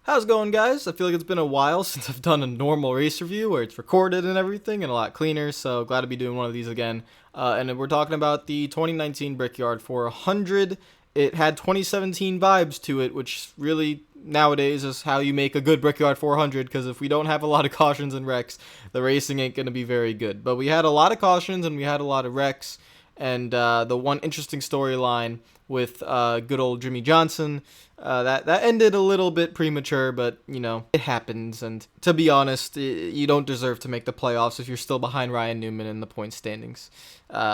How's it going, guys? I feel like it's been a while since I've done a normal race review where it's recorded and everything and a lot cleaner, so glad to be doing one of these again. And we're talking about the 2019 Brickyard 400. It had 2017 vibes to it, which really nowadays is how you make a good Brickyard 400, because if we don't have a lot of cautions and wrecks, the racing ain't going to be very good. But we had a lot of cautions and we had a lot of wrecks, and the one interesting storyline with good old Jimmie Johnson, that ended a little bit premature, but, you know, it happens. And to be honest, you don't deserve to make the playoffs if you're still behind Ryan Newman in the point standings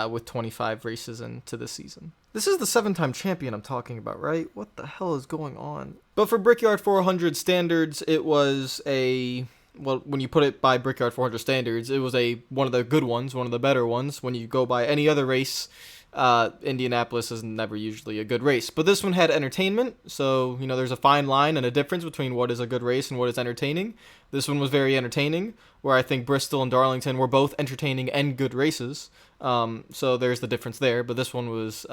with 25 races into the season. This is the 7-time champion I'm talking about, right? What the hell is going on? But for Brickyard 400 standards, it was well, when you put it by Brickyard 400 standards, it was one of the good ones, one of the better ones. When you go by any other race, Indianapolis is never usually a good race, but this one had entertainment, so, you know, there's a fine line and a difference between what is a good race and what is entertaining. This one was very entertaining, where I think Bristol and Darlington were both entertaining and good races, so there's the difference there. But this one was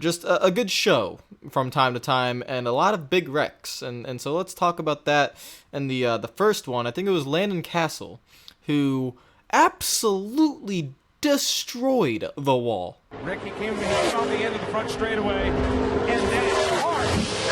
just a good show from time to time, and a lot of big wrecks, and so let's talk about that. And the first one, I think it was Landon Castle, who absolutely destroyed the wall. Ricky came on the end of the front straightaway, and that hard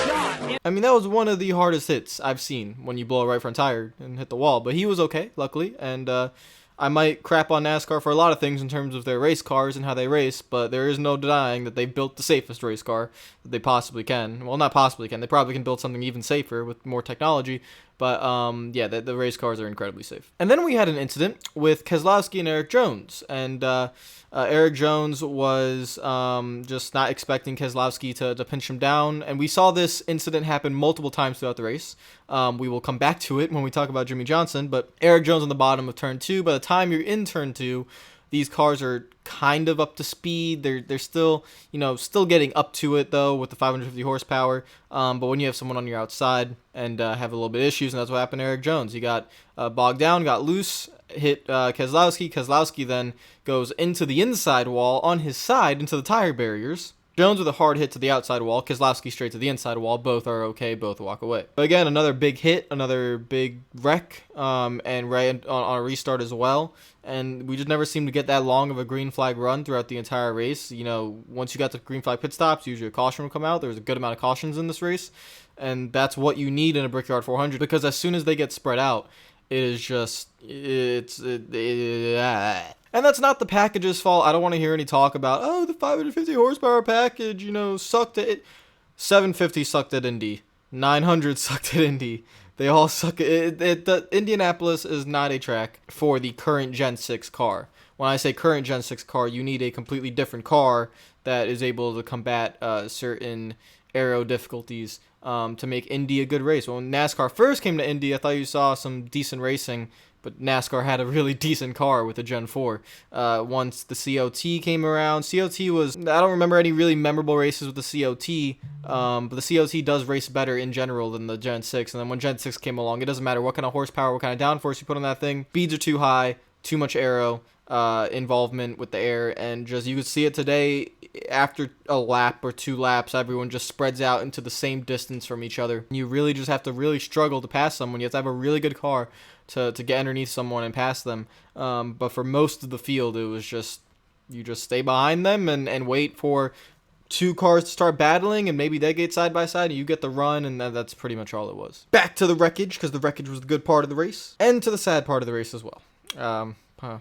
shot. I mean, that was one of the hardest hits I've seen when you blow a right front tire and hit the wall, but he was okay, luckily. And I might crap on NASCAR for a lot of things in terms of their race cars and how they race, but there is no denying that they built the safest race car that they possibly can. Well, not possibly can. They probably can build something even safer with more technology. But, yeah, the race cars are incredibly safe. And then we had an incident with Keselowski and Eric Jones. And Eric Jones was just not expecting Keselowski to pinch him down. And we saw this incident happen multiple times throughout the race. We will come back to it when we talk about Jimmie Johnson. But Eric Jones on the bottom of turn 2. By the time you're in turn 2, these cars are kind of up to speed. They're still, you know, still getting up to it, though, with the 550 horsepower. But when you have someone on your outside and have a little bit of issues, and that's what happened to Eric Jones. He got bogged down, got loose, hit Keselowski. Keselowski then goes into the inside wall on his side into the tire barriers. Jones with a hard hit to the outside wall, Keselowski straight to the inside wall. Both are okay, both walk away. But again, another big hit, another big wreck, and right on a restart as well. And we just never seemed to get that long of a green flag run throughout the entire race. You know, once you got to green flag pit stops, usually a caution will come out. There was a good amount of cautions in this race, and that's what you need in a Brickyard 400, because as soon as they get spread out, it is just, and that's not the package's fault. I don't want to hear any talk about, oh, the 550 horsepower package, you know, sucked at it. 750 sucked at Indy. 900 sucked at Indy. They all suck at it. The Indianapolis is not a track for the current Gen 6 car. When I say current Gen 6 car, you need a completely different car that is able to combat certain aero difficulties to make Indy a good race. When NASCAR first came to Indy, I thought you saw some decent racing, but NASCAR had a really decent car with the Gen 4. Once the COT came around, COT was, I don't remember any really memorable races with the COT, but the COT does race better in general than the Gen 6. And then when Gen 6 came along, it doesn't matter what kind of horsepower, what kind of downforce you put on that thing. Speeds are too high, too much aero involvement with the air, and just, you could see it today. After a lap or 2 laps, everyone just spreads out into the same distance from each other. You really just have to really struggle to pass someone. You have to have a really good car to get underneath someone and pass them. But for most of the field, it was just, you just stay behind them and wait for 2 cars to start battling, and maybe they get side by side and you get the run, and that's pretty much all it was. Back to the wreckage, because the wreckage was the good part of the race, and to the sad part of the race as well.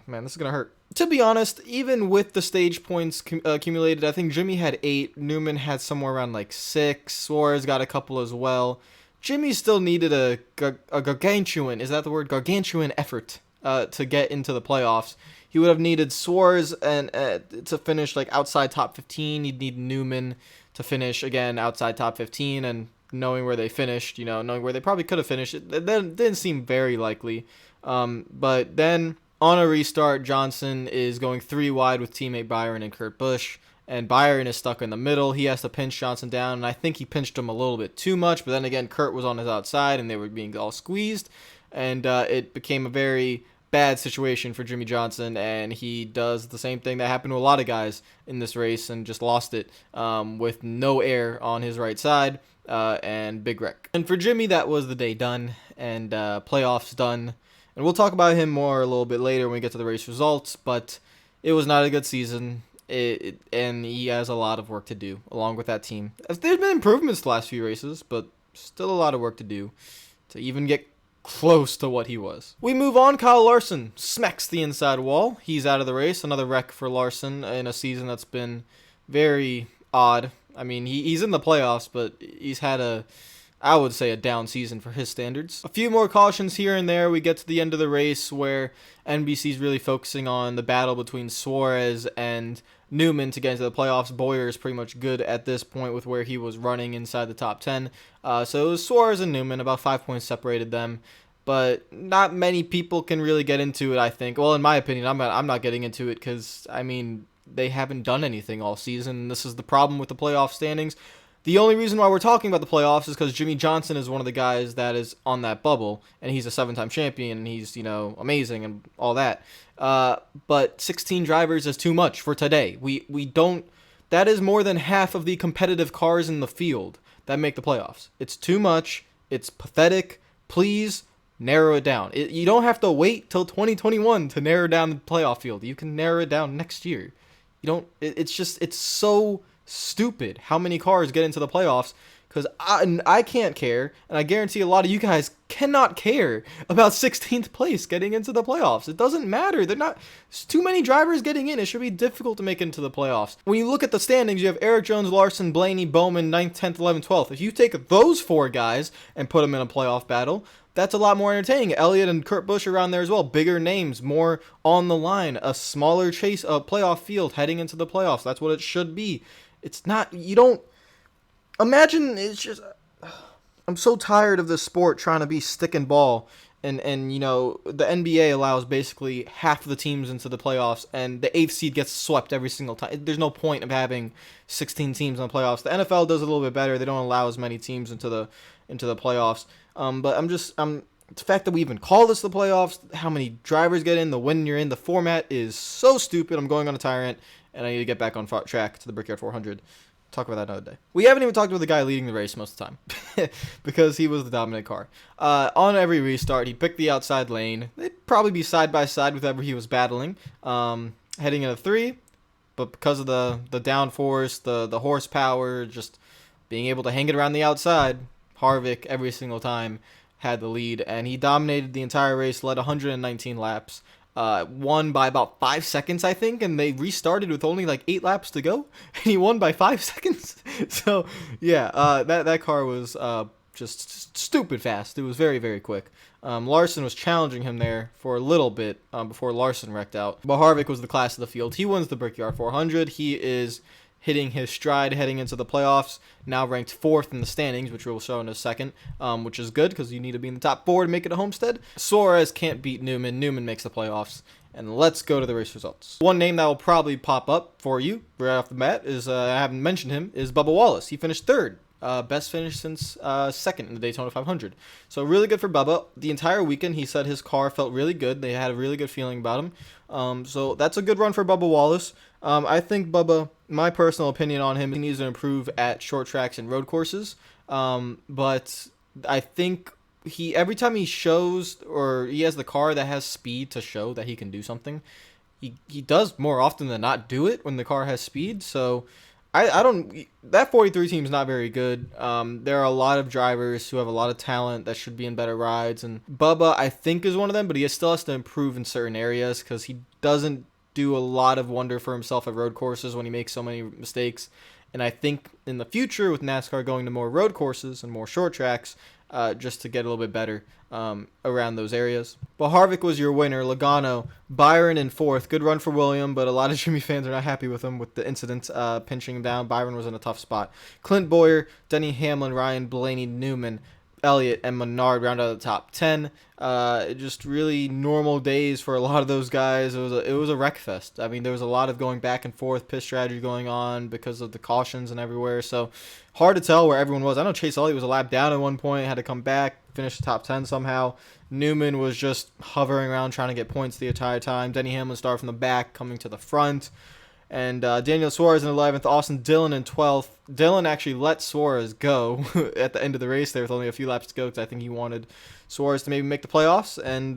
Man, this is gonna hurt. To be honest, even with the stage points accumulated, I think Jimmie had 8, Newman had somewhere around like 6, Suarez got a couple as well. Jimmie still needed a gargantuan, is that the word? Gargantuan effort to get into the playoffs. He would have needed Suarez and to finish like outside top 15. He'd need Newman to finish again outside top 15, and knowing where they finished, you know, knowing where they probably could have finished, it didn't seem very likely. But then on a restart, Johnson is going 3 wide with teammate Byron and Kurt Busch, and Byron is stuck in the middle. He has to pinch Johnson down, and I think he pinched him a little bit too much, but then again, Kurt was on his outside, and they were being all squeezed, and it became a very bad situation for Jimmie Johnson, and he does the same thing that happened to a lot of guys in this race and just lost it with no air on his right side. and big wreck. And for Jimmie, that was the day done, and playoffs done. And we'll talk about him more a little bit later when we get to the race results, but it was not a good season, and he has a lot of work to do along with that team. There's been improvements the last few races, but still a lot of work to do to even get close to what he was. We move on. Kyle Larson smacks the inside wall. He's out of the race. Another wreck for Larson in a season that's been very odd. I mean, he's in the playoffs, but he's had I would say a down season for his standards. A few more cautions here and there. We get to the end of the race where NBC's really focusing on the battle between Suarez and Newman to get into the playoffs. Bowyer is pretty much good at this point with where he was running inside the top 10. So it was Suarez and Newman. About 5 points separated them. But not many people can really get into it, I think. Well, in my opinion, I'm not getting into it because, I mean, they haven't done anything all season. This is the problem with the playoff standings. The only reason why we're talking about the playoffs is because Jimmie Johnson is one of the guys that is on that bubble, and he's a 7-time champion, and he's, amazing and all that. But 16 drivers is too much for today. That is more than half of the competitive cars in the field that make the playoffs. It's too much. It's pathetic. Please narrow it down. You don't have to wait till 2021 to narrow down the playoff field. You can narrow it down next year. It's so stupid how many cars get into the playoffs, because I can't care, and I guarantee a lot of you guys cannot care about 16th place getting into the playoffs. It doesn't matter. There's too many drivers getting in. It should be difficult to make it into the playoffs. When you look at the standings, you have Eric Jones, Larson, Blaney, Bowman, 9th, 10th, 11th, 12th. If you take those 4 guys and put them in a playoff battle, that's a lot more entertaining. Elliott and Kurt Busch around there as well. Bigger names, more on the line, a smaller chase, a playoff field heading into the playoffs. That's what it should be. It's not, imagine, it's just, I'm so tired of this sport trying to be stick and ball, and the NBA allows basically half of the teams into the playoffs, and the 8th seed gets swept every single time. There's no point of having 16 teams in the playoffs. The NFL does a little bit better. They don't allow as many teams into the playoffs. But the fact that we even call this the playoffs, how many drivers get in, the when you're in, the format is so stupid. I'm going on a tyrant, and I need to get back on track to the Brickyard 400. Talk about that another day. We haven't even talked about the guy leading the race most of the time because he was the dominant car. On every restart, he picked the outside lane. They'd probably be side by side with whoever he was battling, heading into 3. But because of the downforce, the horsepower, just being able to hang it around the outside, Harvick every single time had the lead, and he dominated the entire race, led 119 laps. Won by about 5 seconds, I think, and they restarted with only like 8 laps to go, and he won by 5 seconds. So, yeah, that car was just stupid fast. It was very, very quick. Larson was challenging him there for a little bit before Larson wrecked out. But Harvick was the class of the field. He wins the Brickyard 400. He is hitting his stride heading into the playoffs, now ranked 4th in the standings, which we'll show in a second, which is good because you need to be in the top 4 to make it a Homestead. Suarez can't beat Newman. Newman makes the playoffs. And let's go to the race results. One name that will probably pop up for you right off the bat is, I haven't mentioned him, is Bubba Wallace. He finished 3rd. Best finish since 2nd in the Daytona 500. So really good for Bubba. The entire weekend, he said his car felt really good. They had a really good feeling about him. So that's a good run for Bubba Wallace. I think Bubba, my personal opinion on him, he needs to improve at short tracks and road courses. But I think every time he shows, or he has the car that has speed to show that he can do something, he does more often than not do it when the car has speed. So that 43 team is not very good. There are a lot of drivers who have a lot of talent that should be in better rides, and Bubba, I think, is one of them, but he still has to improve in certain areas because he doesn't do a lot of wonder for himself at road courses when he makes so many mistakes. And I think in the future, with NASCAR going to more road courses and more short tracks, just to get a little bit better around those areas. But Harvick was your winner. Logano, Byron in 4th. Good run for William, but a lot of Jimmie fans are not happy with him with the incident pinching him down. Byron was in a tough spot. Clint Bowyer, Denny Hamlin, Ryan Blaney, Newman, Elliott, and Menard round out the top 10. Just really normal days for a lot of those guys. It was a wreck fest. I mean, there was a lot of going back and forth, pit strategy going on because of the cautions and everywhere. So hard to tell where everyone was. I know Chase Elliott was a lap down at one point, had to come back, finish the top 10 somehow. Newman was just hovering around trying to get points the entire time. Denny Hamlin started from the back, coming to the front. And Daniel Suarez in 11th, Austin Dillon in 12th. Dillon actually let Suarez go at the end of the race there with only a few laps to go because I think he wanted Suarez to maybe make the playoffs and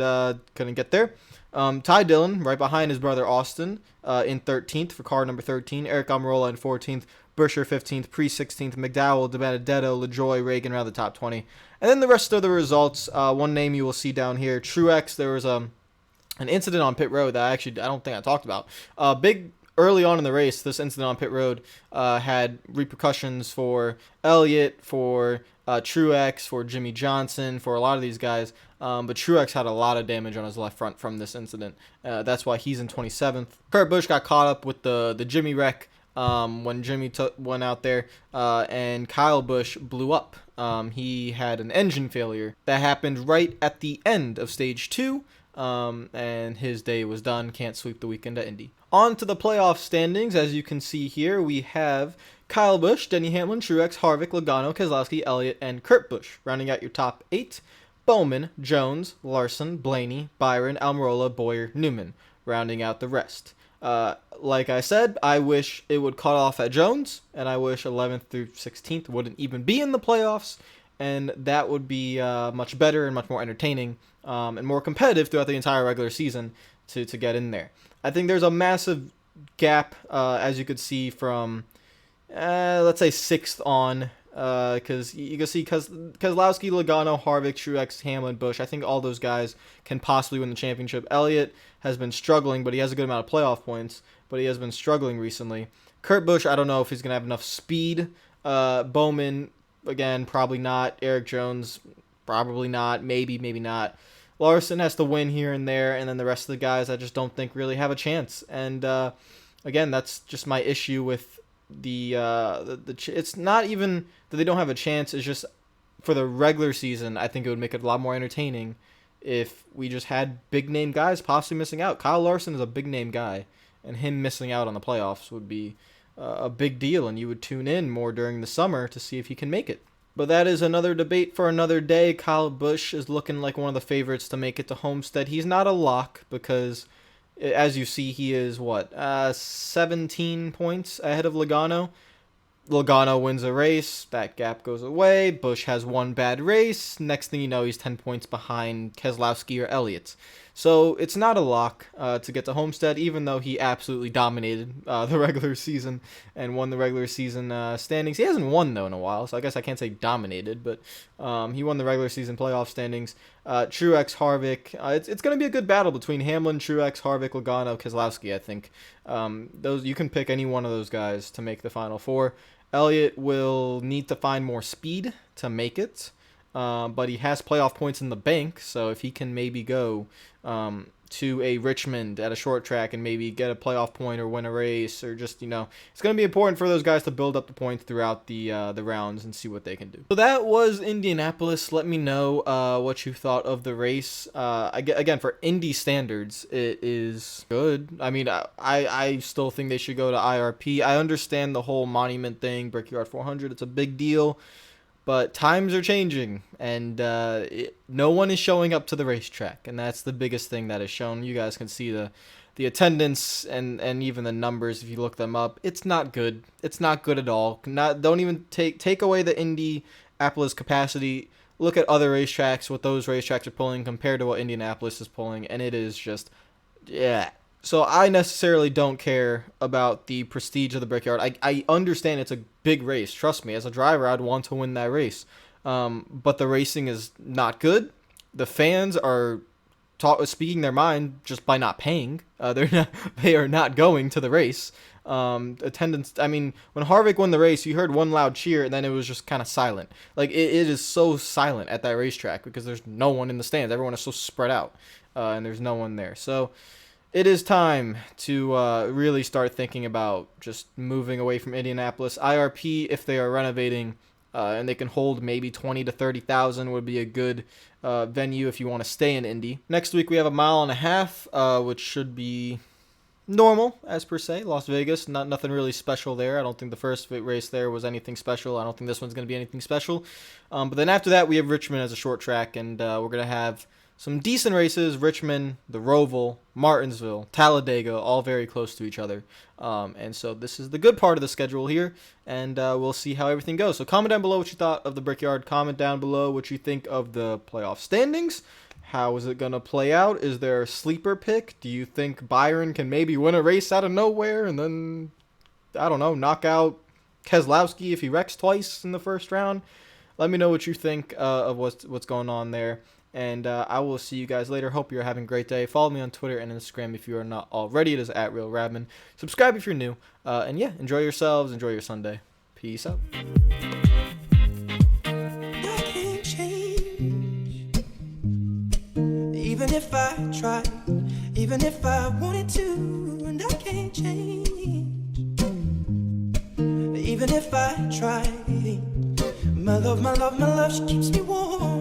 couldn't get there. Ty Dillon, right behind his brother Austin, in 13th for car number 13. Eric Almirola in 14th. Buescher 15th. Pre 16th. McDowell, DiBenedetto, LaJoie, Reagan around the top 20. And then the rest of the results, one name you will see down here. Truex, there was an incident on pit road that I don't think I talked about. Big early on in the race, this incident on pit road had repercussions for Elliott, for Truex, for Jimmie Johnson, for a lot of these guys. But Truex had a lot of damage on his left front from this incident. That's why he's in 27th. Kurt Busch got caught up with the Jimmie wreck when Jimmie went out there, and Kyle Busch blew up. He had an engine failure that happened right at the end of stage 2. And his day was done. Can't sweep the weekend at Indy. On to the playoff standings. As you can see here, we have Kyle Busch, Denny Hamlin, Truex, Harvick, Logano, Keselowski, Elliott, and Kurt Busch. Rounding out your top 8, Bowman, Jones, Larson, Blaney, Byron, Almirola, Bowyer, Newman. Rounding out the rest. Like I said, I wish it would cut off at Jones, and I wish 11th through 16th wouldn't even be in the playoffs, and that would be much better and much more entertaining and more competitive throughout the entire regular season to get in there. I think there's a massive gap, as you could see from, let's say 6th on, because you can see Keselowski, Logano, Harvick, Truex, Hamlin, Busch. I think all those guys can possibly win the championship. Elliott has been struggling, but he has a good amount of playoff points, but he has been struggling recently. Kurt Busch, I don't know if he's going to have enough speed. Bowman, again, probably not. Eric Jones, probably not. Maybe not. Larson has to win here and there, and then the rest of the guys I just don't think really have a chance. And again, that's just my issue with it's not even that they don't have a chance. It's just for the regular season, I think it would make it a lot more entertaining if we just had big name guys possibly missing out. Kyle Larson is a big name guy, and him missing out on the playoffs would be a big deal, and you would tune in more during the summer to see if he can make it. But that is another debate for another day. Kyle Busch is looking like one of the favorites to make it to Homestead. He's not a lock because, as you see, he is, 17 points ahead of Logano. Logano wins a race. That gap goes away. Busch has one bad race. Next thing you know, he's 10 points behind Keselowski or Elliott. So it's not a lock to get to Homestead, even though he absolutely dominated the regular season and won the regular season standings. He hasn't won, though, in a while, so I guess I can't say dominated, but he won the regular season playoff standings. Truex, Harvick. It's going to be a good battle between Hamlin, Truex, Harvick, Logano, Keselowski, I think. Those you can pick any one of those guys to make the Final Four. Elliott will need to find more speed to make it. But he has playoff points in the bank, so if he can maybe go to a Richmond at a short track and maybe get a playoff point or win a race, or just, it's going to be important for those guys to build up the points throughout the rounds and see what they can do. So that was Indianapolis. Let me know what you thought of the race. Again, for Indy standards, it is good. I mean, I still think they should go to IRP. I understand the whole monument thing, Brickyard 400. It's a big deal. But times are changing, and no one is showing up to the racetrack, and that's the biggest thing that is shown. You guys can see the attendance and even the numbers if you look them up. It's not good. It's not good at all. Don't even take away the Indianapolis capacity. Look at other racetracks, what those racetracks are pulling compared to what Indianapolis is pulling, and it is just, yeah. So I necessarily don't care about the prestige of the Brickyard. I understand it's a big race. Trust me, as a driver, I'd want to win that race. But the racing is not good. The fans are speaking their mind just by not paying. They are not going to the race. Attendance. I mean, when Harvick won the race, you heard one loud cheer, and then it was just kind of silent. Like it is so silent at that racetrack because there's no one in the stands. Everyone is so spread out, and there's no one there. So it is time to really start thinking about just moving away from Indianapolis. IRP, if they are renovating and they can hold maybe 20 to 30,000, would be a good venue if you want to stay in Indy. Next week we have a mile and a half, which should be normal as per se. Las Vegas, nothing really special there. I don't think the first race there was anything special. I don't think this one's going to be anything special. But then after that we have Richmond as a short track, and we're going to have some decent races. Richmond, the Roval, Martinsville, Talladega, all very close to each other. And so this is the good part of the schedule here, and we'll see how everything goes. So comment down below what you thought of the Brickyard. Comment down below what you think of the playoff standings. How is it going to play out? Is there a sleeper pick? Do you think Byron can maybe win a race out of nowhere and then, I don't know, knock out Keselowski if he wrecks twice in the first round? Let me know what you think of what's going on there. And I will see you guys later. Hope you're having a great day. Follow me on Twitter and Instagram if you are not already. It is at RealRadman. Subscribe if you're new. And yeah, enjoy yourselves. Enjoy your Sunday. Peace out. I can't change. Even if I try, even if I wanted to, and I can't change. Even if I try, my love, she keeps me warm.